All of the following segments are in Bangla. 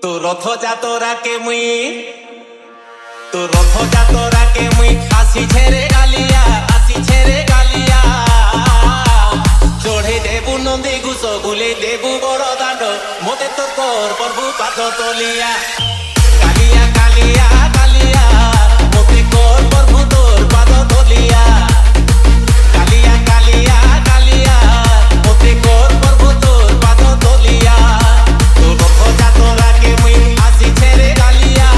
তো রথযাত্রাকে মুই আসি ছেড়ে গালিয়া চড়ে দেবু নন্দী গুছ গুলে দেবু বড় দাঁড় মতে তোর কর প্রভু পাদ তলিয়া কালিয়া কালিয়া কালিয়া মতে কর প্রভু তোর পাদ তলিয়া কালিয়া কালিয়া কালিয়া মতে কর প্রভু তোর পাদ তলিয়া তোর রথযাত্রাকে মুই আসি ছেড়ে গালিয়া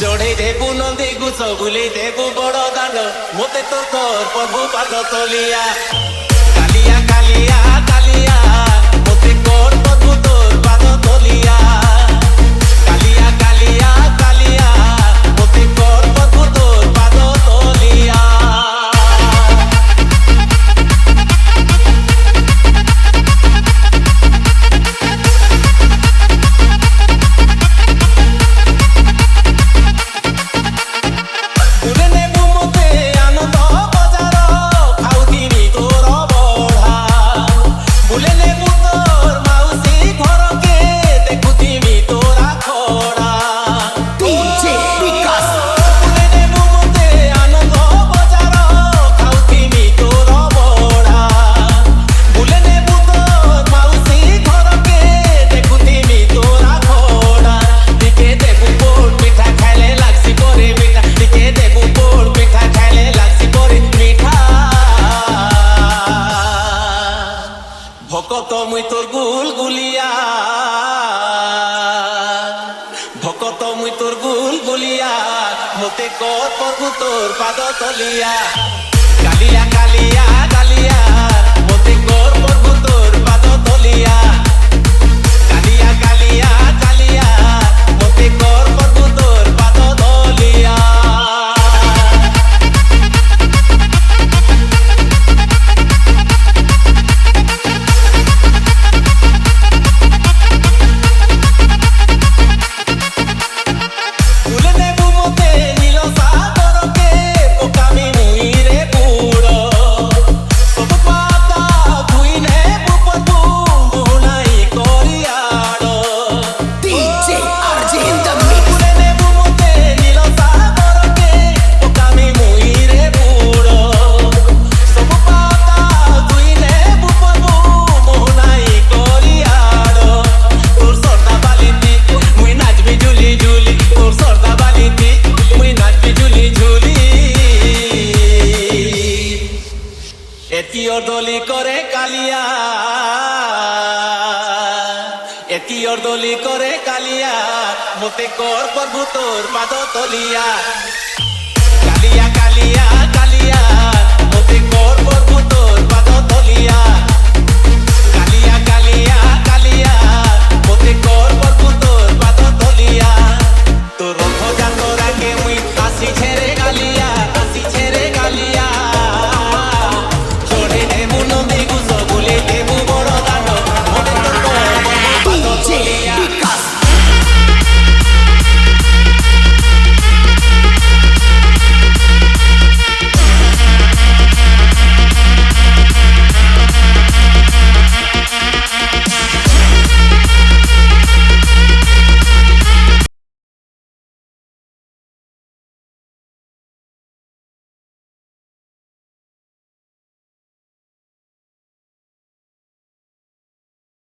চড়ে দেবু নন্দী গুছ গুলে দেবু বড় দাঁড় মতে তোর কর প্রভু পাদ তলিয়া কালিয়া কালিয়া কালিয়া মতে কর প্রভু তোর পাদ তলিয়া কালিয়া কালিয়া কালিয়া মতে কর প্রভু তোর পাদ তলিয়া তুলে নেবু মতে আনন্দ বাজার খাউথিনি তোর বড়া বুলে নেবু তোর মাউসী ঘরকে দেখুথিমি তোরা খড়া DJ Vikas. বুলে নেবু মতে আনন্দ বাজার খাউথিমি তোর বড়া বুলে নেবু তোর মাউসী ঘরকে দেখুথিমি তোরা খড়া দিকে দেবু পোড় পিঠা খাইলে লাগছি করে মিঠা দিকে দেবু পোড় পিঠা খাইলে লাগছি করে মিঠা ভকত মুই তোর গুলগুলিয়া ভকত মুই তোর গুলগুলিয়া মতে কর প্রভু তোর পাদ তলিয়া কালিয়া কালিয়া কালিয়া মতে কর প্রভু তোর পাদ তলিয়া কালিয়া কালিয়া কালিয়া মতে কর প্রভু তোর পাদ তলিয়া তুলে নেবু মতে নীল সাগরকে পোকামি মুইরে পুড়ো সব পাতা ধুই নেবু প্রভু মোহনাই করিয়াড়ো DJ RJ in the mix. তুলে নেবু মতে নীল সাগরকে পোকামি মুইরে পুড়ো সব পাতা ধুই নেবু প্রভু মোহনাই করিয়াড়ো তোর সর্দা বালিতি মুই নাচবি ঝুলি ঝুলি তোর সর্দা বালিতি মুই নাচবি ঝুলি ঝুলি এতিও দলি করে কালিয়া এতিও দলি করে কালিয়া মতে কর প্রভু তোর পাদ তলিয়া কালিয়া